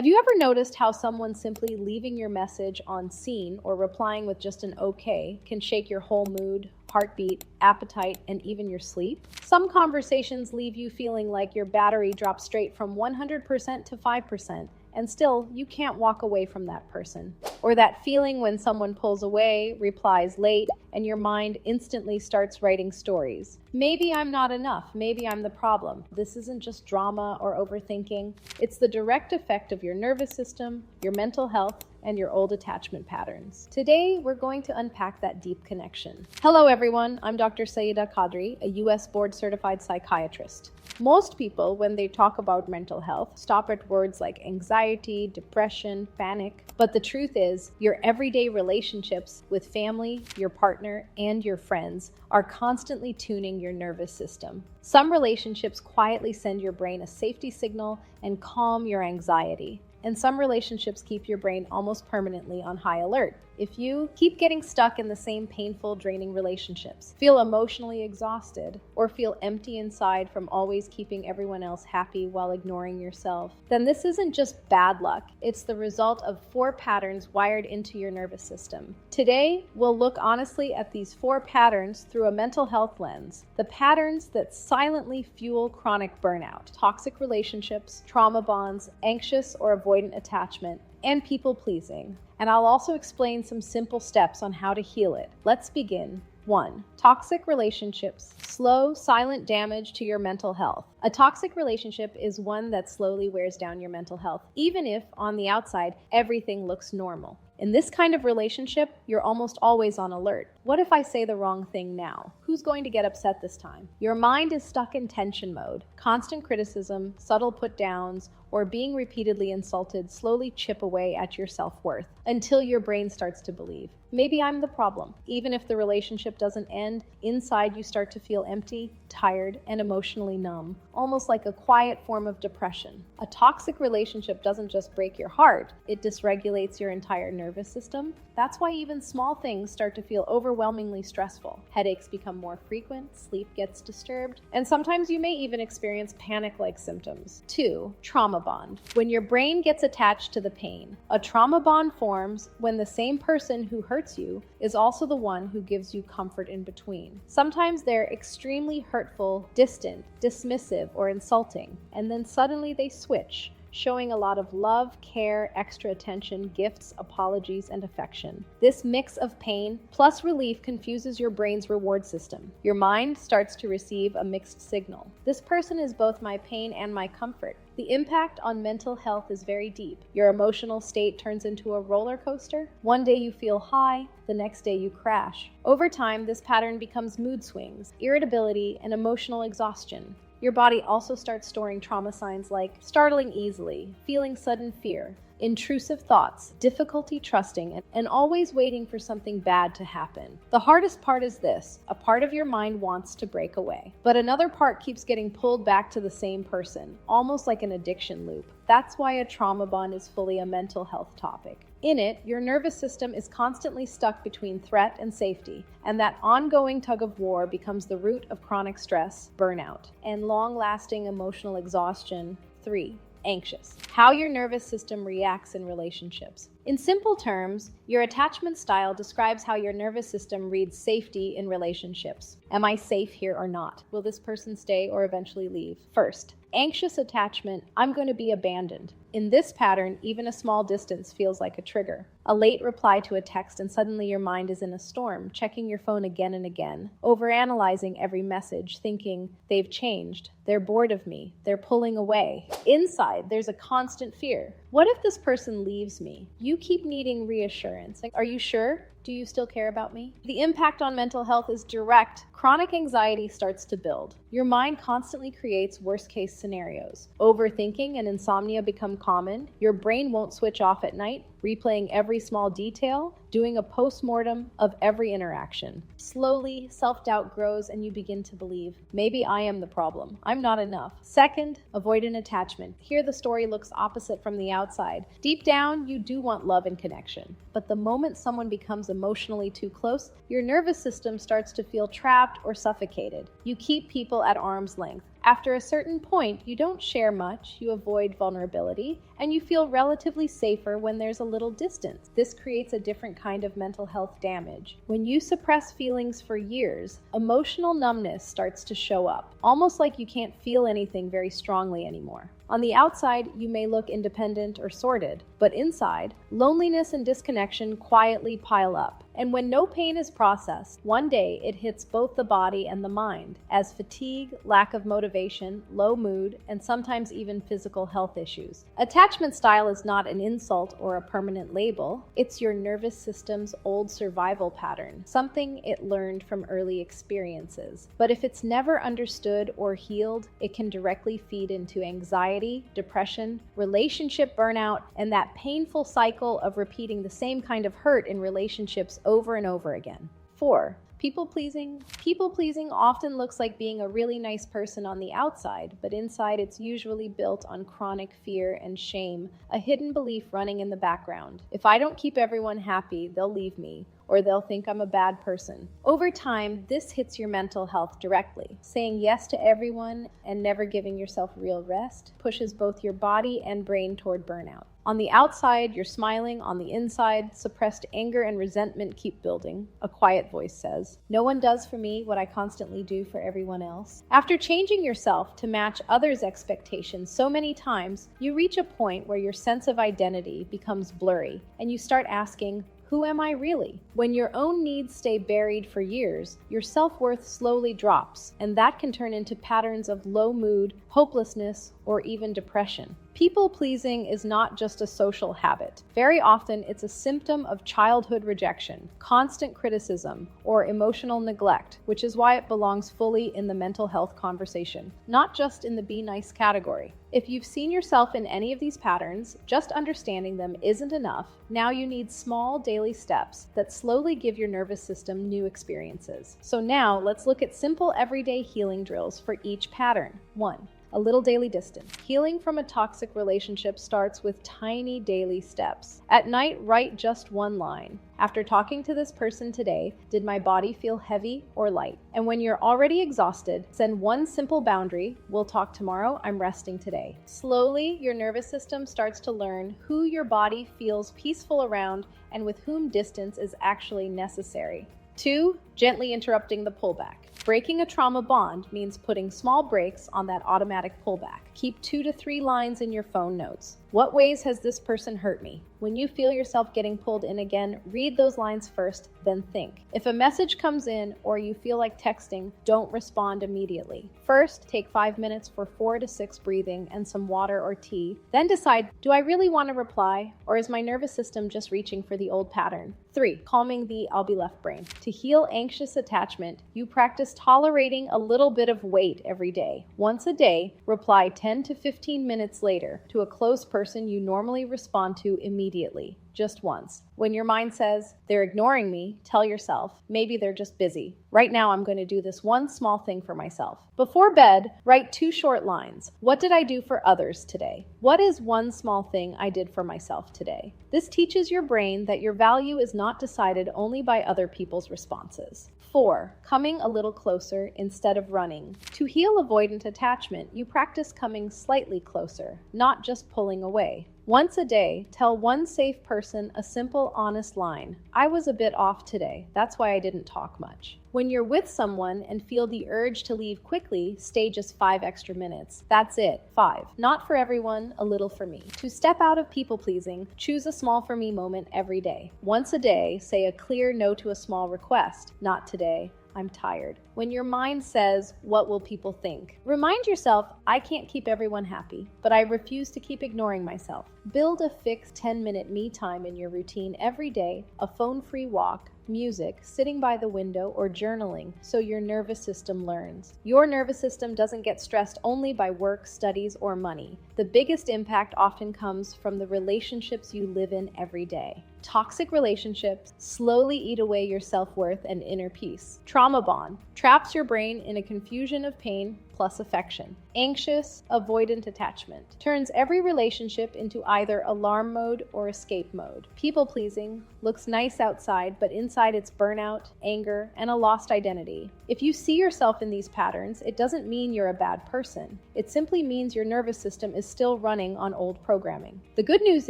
Have you ever noticed how someone simply leaving your message on seen or replying with just an okay can shake your whole mood, heartbeat, appetite, and even your sleep? Some conversations leave you feeling like your battery dropped straight from 100% to 5%, and still, you can't walk away from that person. Or that feeling when someone pulls away, replies late, and your mind instantly starts writing stories. Maybe I'm not enough. Maybe I'm the problem. This isn't just drama or overthinking. It's the direct effect of your nervous system, your mental health, and your old attachment patterns. Today, we're going to unpack that deep connection. Hello, everyone. I'm Dr. Syed Quadri, a U.S. Board-Certified Psychiatrist. Most people, when they talk about mental health, stop at words like anxiety, depression, panic. But the truth is, your everyday relationships with family, your partner, and your friends are constantly tuning your nervous system. Some relationships quietly send your brain a safety signal and calm your anxiety. And some relationships keep your brain almost permanently on high alert. If you keep getting stuck in the same painful, draining relationships, feel emotionally exhausted, or feel empty inside from always keeping everyone else happy while ignoring yourself, then this isn't just bad luck. It's the result of 4 patterns wired into your nervous system. Today, we'll look honestly at these 4 patterns through a mental health lens. The patterns that silently fuel chronic burnout, toxic relationships, trauma bonds, anxious or avoidant attachment, and people-pleasing. And I'll also explain some simple steps on how to heal it. Let's begin. 1. Toxic relationships. Slow, silent damage to your mental health. A toxic relationship is one that slowly wears down your mental health, even if, on the outside, everything looks normal. In this kind of relationship, you're almost always on alert. What if I say the wrong thing now? Who's going to get upset this time? Your mind is stuck in tension mode. Constant criticism, subtle put-downs, or being repeatedly insulted slowly chip away at your self-worth until your brain starts to believe, maybe I'm the problem. Even if the relationship doesn't end, inside you start to feel empty, tired, and emotionally numb, almost like a quiet form of depression. A toxic relationship doesn't just break your heart, it dysregulates your entire nervous system. That's why even small things start to feel overwhelmingly stressful. Headaches become more frequent, sleep gets disturbed, and sometimes you may even experience panic-like symptoms. 2. Trauma bond. When your brain gets attached to the pain, a trauma bond forms when the same person who hurts you is also the one who gives you comfort in between. Sometimes they're extremely hurtful, distant, dismissive, or insulting, and then suddenly they switch, showing a lot of love, care, extra attention, gifts, apologies, and affection. This mix of pain plus relief confuses your brain's reward system. Your mind starts to receive a mixed signal. This person is both my pain and my comfort. The impact on mental health is very deep. Your emotional state turns into a roller coaster. One day you feel high, the next day you crash. Over time, this pattern becomes mood swings, irritability, and emotional exhaustion. Your body also starts storing trauma signs like startling easily, feeling sudden fear, intrusive thoughts, difficulty trusting, and always waiting for something bad to happen. The hardest part is this: a part of your mind wants to break away, but another part keeps getting pulled back to the same person, almost like an addiction loop. That's why a trauma bond is fully a mental health topic. In it, your nervous system is constantly stuck between threat and safety, and that ongoing tug of war becomes the root of chronic stress, burnout, and long-lasting emotional exhaustion. 3. Anxious. How your nervous system reacts in relationships. In simple terms, your attachment style describes how your nervous system reads safety in relationships. Am I safe here or not? Will this person stay or eventually leave? First, anxious attachment, I'm going to be abandoned. In this pattern, even a small distance feels like a trigger. A late reply to a text and suddenly your mind is in a storm, checking your phone again and again, overanalyzing every message, thinking, they've changed, they're bored of me, they're pulling away. Inside, there's a constant fear. What if this person leaves me? You keep needing reassurance. Are you sure? Do you still care about me? The impact on mental health is direct. Chronic anxiety starts to build. Your mind constantly creates worst-case scenarios. Overthinking and insomnia become common. Your brain won't switch off at night, replaying every small detail, doing a post-mortem of every interaction. Slowly, self-doubt grows and you begin to believe, maybe I am the problem. I'm not enough. Second, avoidant attachment. Here the story looks opposite from the outside. Deep down, you do want love and connection. But the moment someone becomes emotionally too close, your nervous system starts to feel trapped or suffocated. You keep people at arm's length, After a certain point, you don't share much, you avoid vulnerability, and you feel relatively safer when there's a little distance. This creates a different kind of mental health damage. When you suppress feelings for years, emotional numbness starts to show up, almost like you can't feel anything very strongly anymore. On the outside, you may look independent or sorted, but inside, loneliness and disconnection quietly pile up. And when no pain is processed, one day it hits both the body and the mind, as fatigue, lack of motivation, low mood, and sometimes even physical health issues. Attachment style is not an insult or a permanent label. It's your nervous system's old survival pattern, something it learned from early experiences. But if it's never understood or healed, it can directly feed into anxiety, depression, relationship burnout, and that painful cycle of repeating the same kind of hurt in relationships over and over again. 4. People pleasing. People pleasing often looks like being a really nice person on the outside, but inside it's usually built on chronic fear and shame, a hidden belief running in the background. If I don't keep everyone happy, they'll leave me, or they'll think I'm a bad person. Over time, this hits your mental health directly. Saying yes to everyone and never giving yourself real rest pushes both your body and brain toward burnout. On the outside, you're smiling. On the inside, suppressed anger and resentment keep building. A quiet voice says, "No one does for me what I constantly do for everyone else." After changing yourself to match others' expectations so many times, you reach a point where your sense of identity becomes blurry, and you start asking, who am I really? When your own needs stay buried for years, your self-worth slowly drops, and that can turn into patterns of low mood, hopelessness, or even depression. People-pleasing is not just a social habit. Very often, it's a symptom of childhood rejection, constant criticism, or emotional neglect, which is why it belongs fully in the mental health conversation, not just in the be nice category. If you've seen yourself in any of these patterns, just understanding them isn't enough. Now you need small daily steps that slowly give your nervous system new experiences. So now let's look at simple everyday healing drills for each pattern. 1. A little daily distance. Healing from a toxic relationship starts with tiny daily steps. At night, write just one line. After talking to this person today, did my body feel heavy or light? And when you're already exhausted, send one simple boundary. We'll talk tomorrow. I'm resting today. Slowly, your nervous system starts to learn who your body feels peaceful around and with whom distance is actually necessary. 2. Gently interrupting the pullback. Breaking a trauma bond means putting small brakes on that automatic pullback. Keep 2 to 3 lines in your phone notes. What ways has this person hurt me? When you feel yourself getting pulled in again, read those lines first, then think. If a message comes in or you feel like texting, don't respond immediately. First, take 5 minutes for 4 to 6 breathing and some water or tea. Then decide, do I really want to reply, or is my nervous system just reaching for the old pattern? 3. Calming the I'll be left brain. To heal anxious attachment, you practice tolerating a little bit of weight every day. Once a day, reply 10 to 15 minutes later to a close person you normally respond to immediately, just once. When your mind says, they're ignoring me, tell yourself, maybe they're just busy. Right now, I'm going to do this one small thing for myself. Before bed, write 2 short lines. What did I do for others today? What is one small thing I did for myself today? This teaches your brain that your value is not decided only by other people's responses. 4. Coming a little closer instead of running. To heal avoidant attachment, you practice coming slightly closer, not just pulling away. Once a day, tell one safe person a simple, honest line. I was a bit off today. That's why I didn't talk much. When you're with someone and feel the urge to leave quickly, stay just 5 extra minutes. That's it. 5. Not for everyone, a little for me. To step out of people-pleasing, choose a small for me moment every day. Once a day, say a clear no to a small request. Not today. I'm tired. When your mind says, what will people think? Remind yourself, I can't keep everyone happy, but I refuse to keep ignoring myself. Build a fixed 10-minute me time in your routine every day, a phone-free walk, music, sitting by the window, or journaling, so your nervous system learns. Your nervous system doesn't get stressed only by work, studies, or money. The biggest impact often comes from the relationships you live in every day. Toxic relationships slowly eat away your self-worth and inner peace. Trauma bond traps your brain in a confusion of pain plus affection. Anxious, avoidant attachment turns every relationship into either alarm mode or escape mode. People-pleasing looks nice outside, but inside it's burnout, anger, and a lost identity. If you see yourself in these patterns, it doesn't mean you're a bad person. It simply means your nervous system is still running on old programming. The good news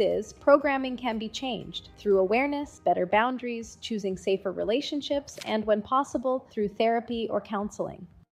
is, programming can be changed through awareness, better boundaries, choosing safer relationships, and when possible, through therapy or counseling.